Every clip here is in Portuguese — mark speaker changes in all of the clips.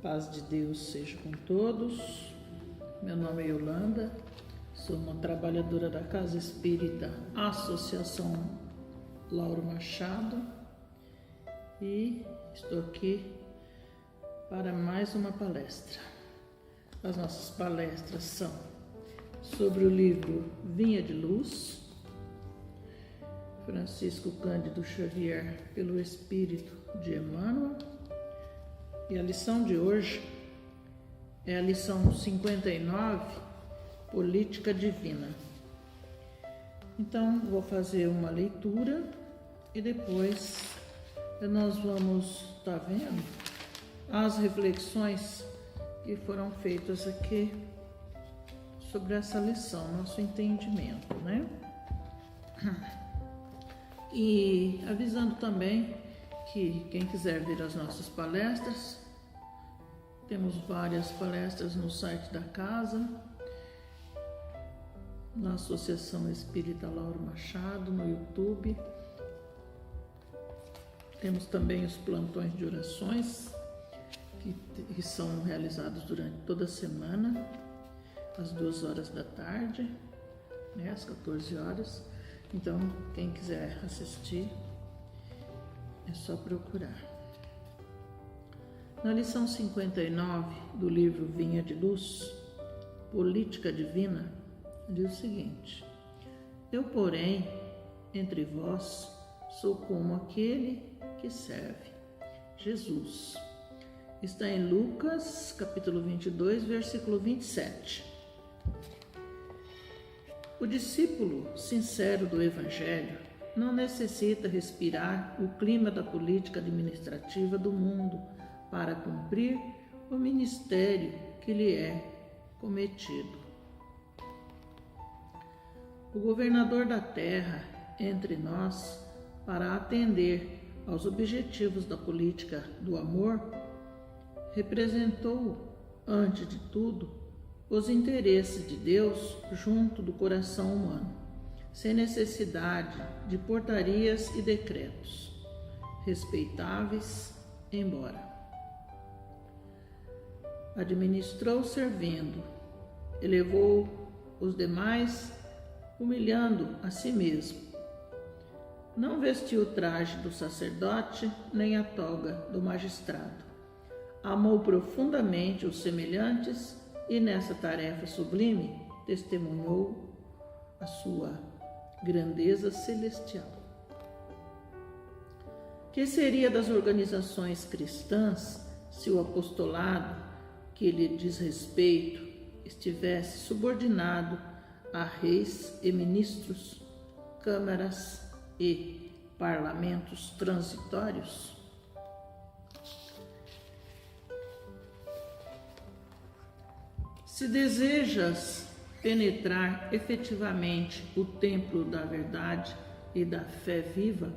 Speaker 1: Paz de Deus seja com todos. Meu nome é Yolanda, sou uma trabalhadora da Casa Espírita Associação Lauro Machado e estou aqui para mais uma palestra. As nossas palestras são sobre o livro Vinha de Luz, Francisco Cândido Xavier, pelo Espírito de Emmanuel. E a lição de hoje é a lição 59, Política Divina. Então, vou fazer uma leitura e depois nós vamos estar vendo as reflexões que foram feitas aqui sobre essa lição, nosso entendimento, né? E avisando também que quem quiser ver as nossas palestras, temos várias palestras no site da casa, na Associação Espírita Lauro Machado, no YouTube. Temos também os plantões de orações, que são realizados durante toda a semana, às 2 horas da tarde, né, às 14 horas. Então, quem quiser assistir, é só procurar. Na lição 59 do livro Vinha de Luz, Política Divina, diz o seguinte: Eu, porém, entre vós, sou como aquele que serve, Jesus. Está em Lucas, capítulo 22, versículo 27. O discípulo sincero do Evangelho não necessita respirar o clima da política administrativa do mundo para cumprir o ministério que lhe é cometido. O governador da terra, entre nós, para atender aos objetivos da política do amor, representou, antes de tudo, os interesses de Deus junto do coração humano, sem necessidade de portarias e decretos, respeitáveis, embora. Administrou servindo, elevou os demais, humilhando a si mesmo. Não vestiu o traje do sacerdote, nem a toga do magistrado. Amou profundamente os semelhantes e nessa tarefa sublime testemunhou a sua grandeza celestial. Que seria das organizações cristãs se o apostolado que lhe diz respeito estivesse subordinado a reis e ministros, câmaras e parlamentos transitórios? Se desejas penetrar efetivamente o templo da verdade e da fé viva,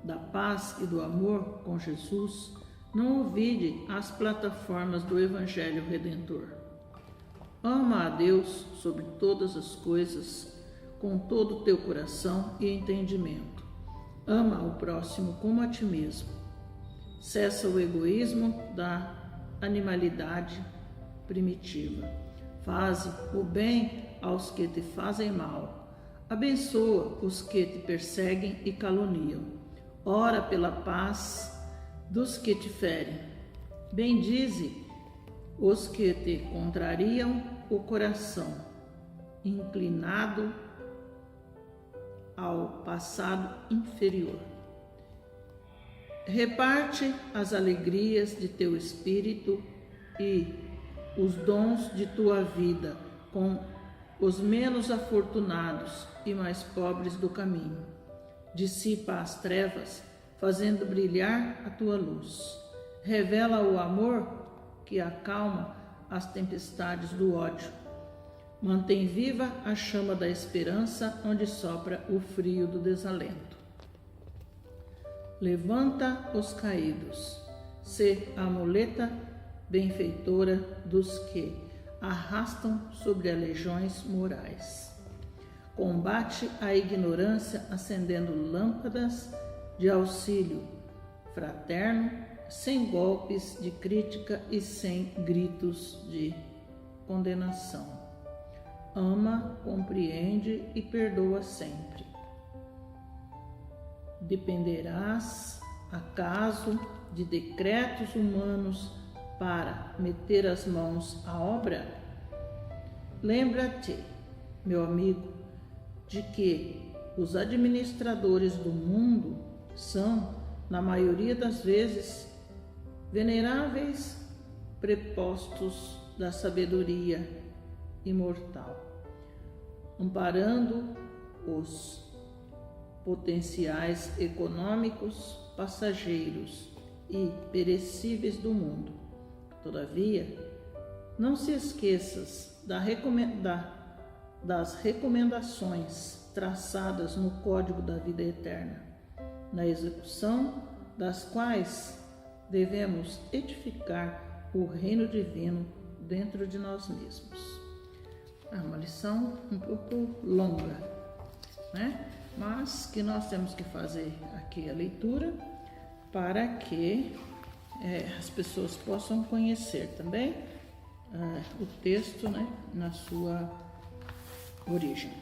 Speaker 1: da paz e do amor com Jesus, não olvide as plataformas do Evangelho Redentor. Ama a Deus sobre todas as coisas, com todo o teu coração e entendimento. Ama o próximo como a ti mesmo. Cessa o egoísmo da animalidade primitiva. Faze o bem aos que te fazem mal. Abençoa os que te perseguem e caluniam. Ora pela paz dos que te ferem. Bendize os que te contrariam o coração, inclinado ao passado inferior. Reparte as alegrias de teu espírito e os dons de tua vida com os menos afortunados e mais pobres do caminho. Dissipa as trevas, fazendo brilhar a tua luz. Revela o amor que acalma as tempestades do ódio. Mantém viva a chama da esperança onde sopra o frio do desalento. Levanta os caídos. Sê a muleta benfeitora dos que arrastam sobre aleijões morais. Combate a ignorância acendendo lâmpadas de auxílio fraterno, sem golpes de crítica e sem gritos de condenação. Ama, compreende e perdoa sempre. Dependerás, acaso, de decretos humanos para meter as mãos à obra? Lembra-te, meu amigo, de que os administradores do mundo são, na maioria das vezes, veneráveis prepostos da sabedoria imortal, amparando os potenciais econômicos, passageiros e perecíveis do mundo. Todavia, não se esqueças das recomendações traçadas no Código da Vida Eterna, na execução das quais devemos edificar o reino divino dentro de nós mesmos. É uma lição um pouco longa, né? Mas que nós temos que fazer aqui a leitura para que as pessoas possam conhecer também o texto, né, na sua origem.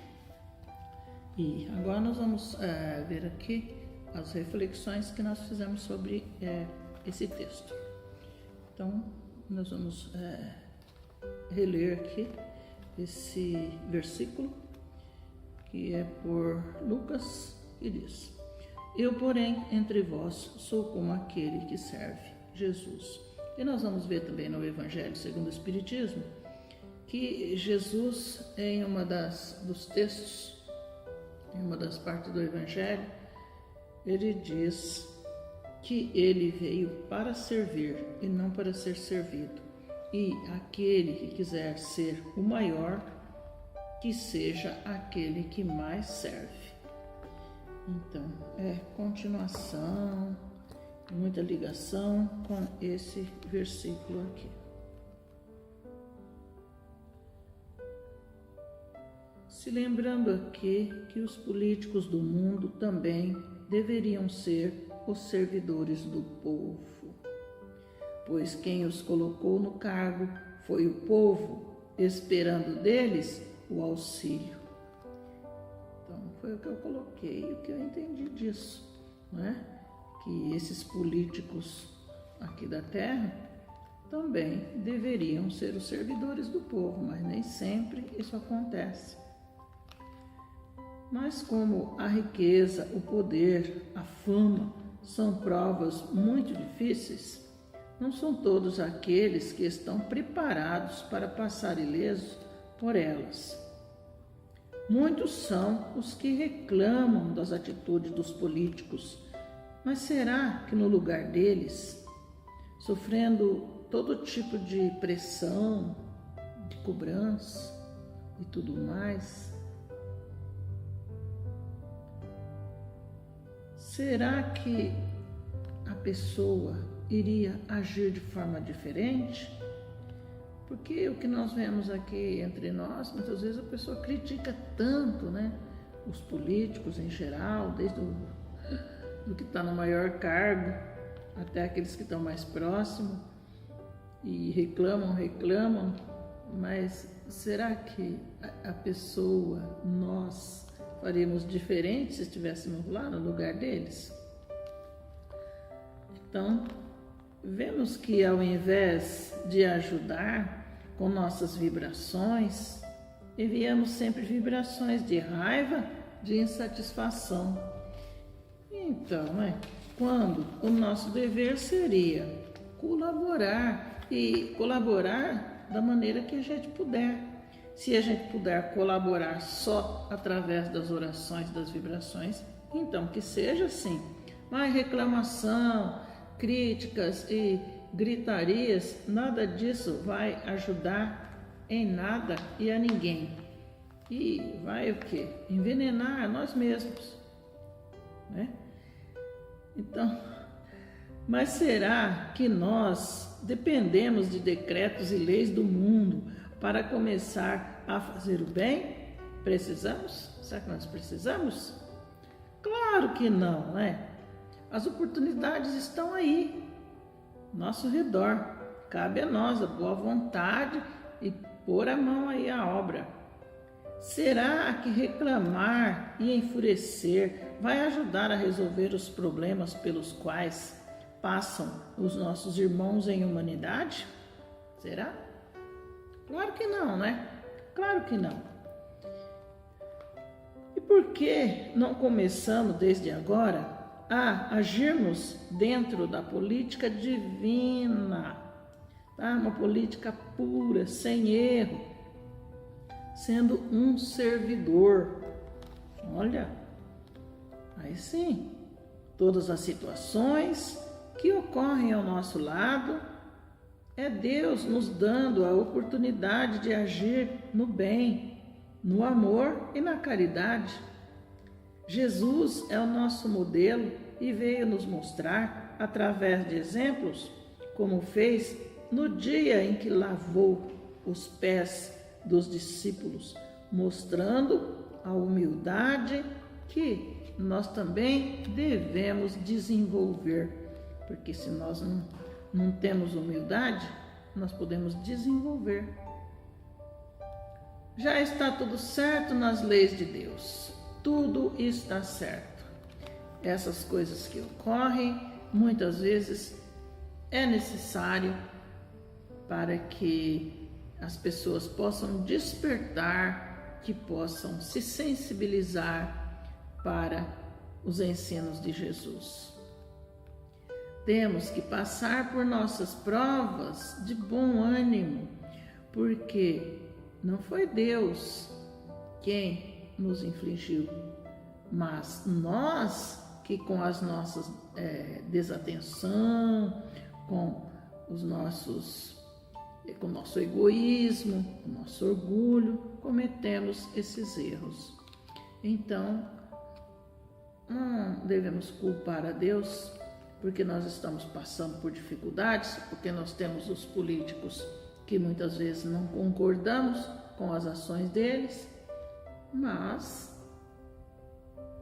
Speaker 1: E agora nós vamos ver aqui as reflexões que nós fizemos sobre esse texto. Então, nós vamos reler aqui esse versículo, que é por Lucas, que diz: Eu, porém, entre vós sou como aquele que serve Jesus. E nós vamos ver também no Evangelho segundo o Espiritismo que Jesus, em dos textos, em uma das partes do Evangelho, ele diz que ele veio para servir e não para ser servido. E aquele que quiser ser o maior, que seja aquele que mais serve. Então, continuação, muita ligação com esse versículo aqui. Se lembrando aqui que os políticos do mundo também deveriam ser os servidores do povo, pois quem os colocou no cargo foi o povo, esperando deles o auxílio. Então, foi o que eu coloquei, o que eu entendi disso, né? Que esses políticos aqui da terra também deveriam ser os servidores do povo, mas nem sempre isso acontece. Mas como a riqueza, o poder, a fama são provas muito difíceis, não são todos aqueles que estão preparados para passar ilesos por elas. Muitos são os que reclamam das atitudes dos políticos, mas será que no lugar deles, sofrendo todo tipo de pressão, de cobrança e tudo mais, será que a pessoa iria agir de forma diferente? Porque o que nós vemos aqui entre nós, muitas vezes a pessoa critica tanto, né, os políticos em geral, desde do que está no maior cargo até aqueles que estão mais próximos, e reclamam, mas será que a pessoa, nós, faríamos diferente se estivéssemos lá no lugar deles? Então, vemos que ao invés de ajudar com nossas vibrações, enviamos sempre vibrações de raiva, de insatisfação. Então, quando o nosso dever seria colaborar, e colaborar da maneira que a gente puder. Se a gente puder colaborar só através das orações, das vibrações, então que seja assim. Mas reclamação, críticas e gritarias, nada disso vai ajudar em nada e a ninguém. E vai o quê? Envenenar nós mesmos, né? Então, mas será que nós dependemos de decretos e leis do mundo para começar a fazer o bem? Precisamos? Será que nós precisamos? Claro que não, né? As oportunidades estão aí. nosso redor. Cabe a nós a boa vontade e pôr a mão aí à obra. Será que reclamar e enfurecer vai ajudar a resolver os problemas pelos quais passam os nossos irmãos em humanidade? Será? Claro que não, né? Claro que não. E por que não começamos desde agora a agirmos dentro da política divina, tá? Uma política pura, sem erro, sendo um servidor? Olha, aí sim, todas as situações que ocorrem ao nosso lado, é Deus nos dando a oportunidade de agir no bem, no amor e na caridade. Jesus é o nosso modelo e veio nos mostrar, através de exemplos, como fez no dia em que lavou os pés dos discípulos, mostrando a humildade que nós também devemos desenvolver, porque se nós não temos humildade, nós podemos desenvolver. Já está tudo certo nas leis de Deus, tudo está certo. Essas coisas que ocorrem, muitas vezes é necessário para que as pessoas possam despertar, que possam se sensibilizar para os ensinos de Jesus. Temos que passar por nossas provas de bom ânimo, porque não foi Deus quem nos infligiu, mas nós que com as nossas desatenção, com o nosso egoísmo, o nosso orgulho, cometemos esses erros. Então, não devemos culpar a Deus porque nós estamos passando por dificuldades, porque nós temos os políticos que muitas vezes não concordamos com as ações deles, mas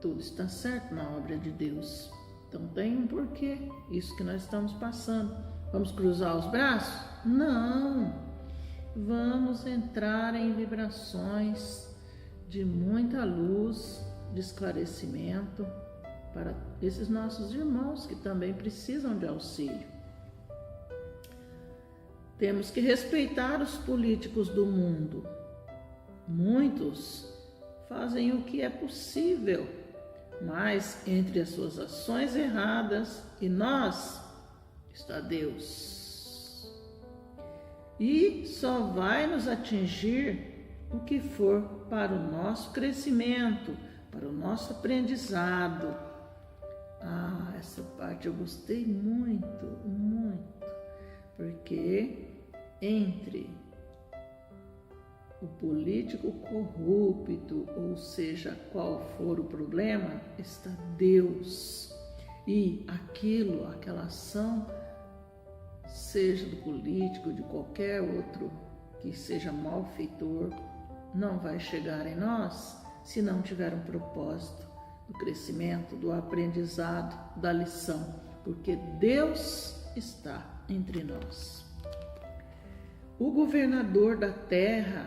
Speaker 1: tudo está certo na obra de Deus. Então tem um porquê, isso que nós estamos passando. Vamos cruzar os braços? Não! Vamos entrar em vibrações de muita luz, de esclarecimento para esses nossos irmãos que também precisam de auxílio. Temos que respeitar os políticos do mundo. Muitos fazem o que é possível, mas entre as suas ações erradas e nós está Deus. E só vai nos atingir o que for para o nosso crescimento, para o nosso aprendizado. Essa parte eu gostei muito, muito, porque entre o político corrupto, ou seja, qual for o problema, está Deus. E aquela ação, seja do político, de qualquer outro que seja malfeitor, não vai chegar em nós se não tiver um propósito do crescimento, do aprendizado, da lição, porque Deus está entre nós. O governador da terra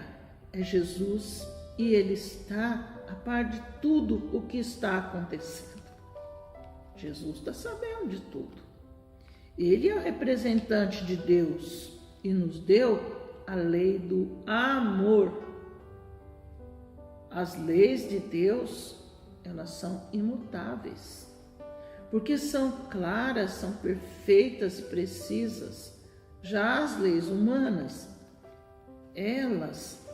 Speaker 1: é Jesus e ele está a par de tudo o que está acontecendo. Jesus está sabendo de tudo. Ele é o representante de Deus e nos deu a lei do amor. As leis de Deus, elas são imutáveis, porque são claras, são perfeitas e precisas. Já as leis humanas, elas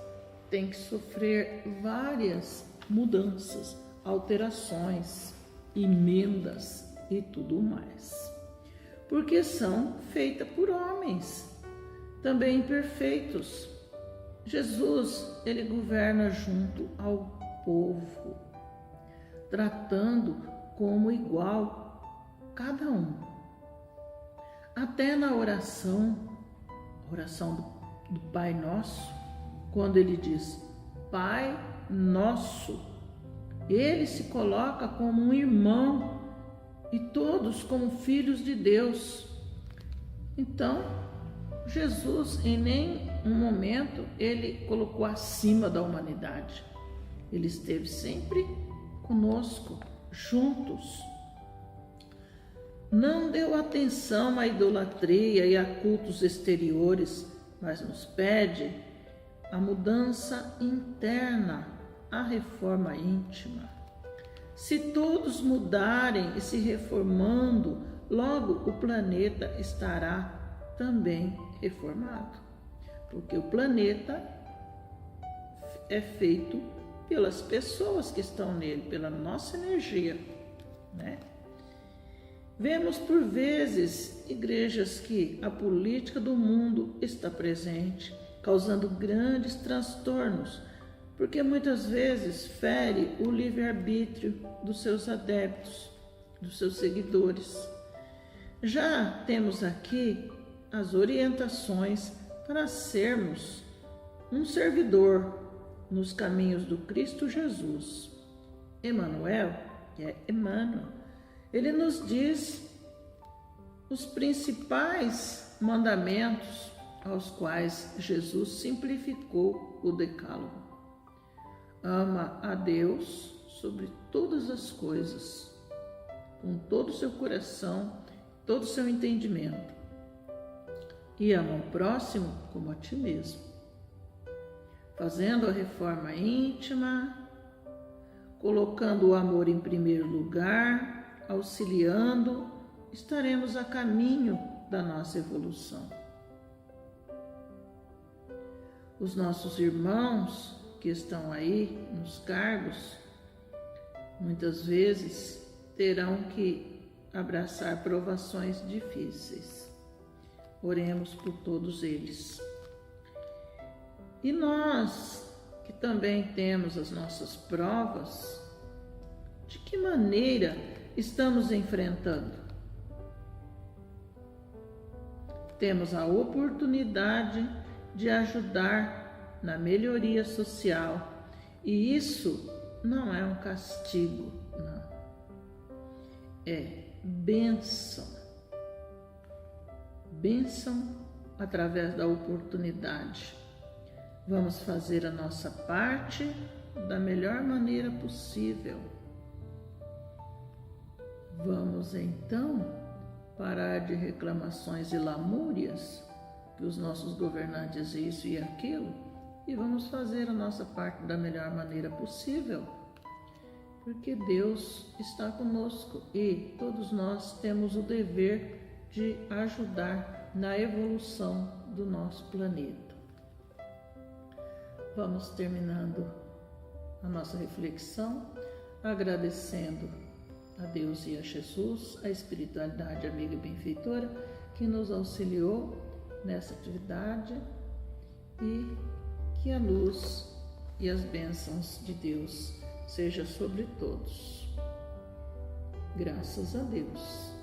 Speaker 1: têm que sofrer várias mudanças, alterações, emendas e tudo mais, porque são feitas por homens, também imperfeitos. Jesus, ele governa junto ao povo, tratando como igual cada um. Até na oração do Pai Nosso, quando ele diz Pai Nosso, ele se coloca como um irmão e todos como filhos de Deus. Então, Jesus em nenhum momento ele colocou acima da humanidade. Ele esteve sempre conosco, juntos. Não deu atenção à idolatria e a cultos exteriores, mas nos pede a mudança interna, a reforma íntima. Se todos mudarem e se reformando, logo o planeta estará também reformado, porque o planeta é feito pelas pessoas que estão nele, pela nossa energia, né? Vemos por vezes igrejas que a política do mundo está presente, causando grandes transtornos, porque muitas vezes fere o livre-arbítrio dos seus adeptos, dos seus seguidores. Já temos aqui as orientações para sermos um servidor nos caminhos do Cristo Jesus. Emmanuel, que é Emmanuel, ele nos diz os principais mandamentos aos quais Jesus simplificou o decálogo. Ama a Deus sobre todas as coisas, com todo o seu coração, todo o seu entendimento, e ama o próximo como a ti mesmo. Fazendo a reforma íntima, colocando o amor em primeiro lugar, auxiliando, estaremos a caminho da nossa evolução. Os nossos irmãos que estão aí nos cargos, muitas vezes terão que abraçar provações difíceis. Oremos por todos eles. E nós, que também temos as nossas provas, de que maneira estamos enfrentando? Temos a oportunidade de ajudar na melhoria social, e isso não é um castigo, não. É bênção. Bênção através da oportunidade. Vamos fazer a nossa parte da melhor maneira possível. Vamos então parar de reclamações e lamúrias, que os nossos governantes isso e aquilo, e vamos fazer a nossa parte da melhor maneira possível, porque Deus está conosco e todos nós temos o dever de ajudar na evolução do nosso planeta. Vamos terminando a nossa reflexão, agradecendo a Deus e a Jesus, a espiritualidade amiga e benfeitora que nos auxiliou nessa atividade, e que a luz e as bênçãos de Deus seja sobre todos. Graças a Deus.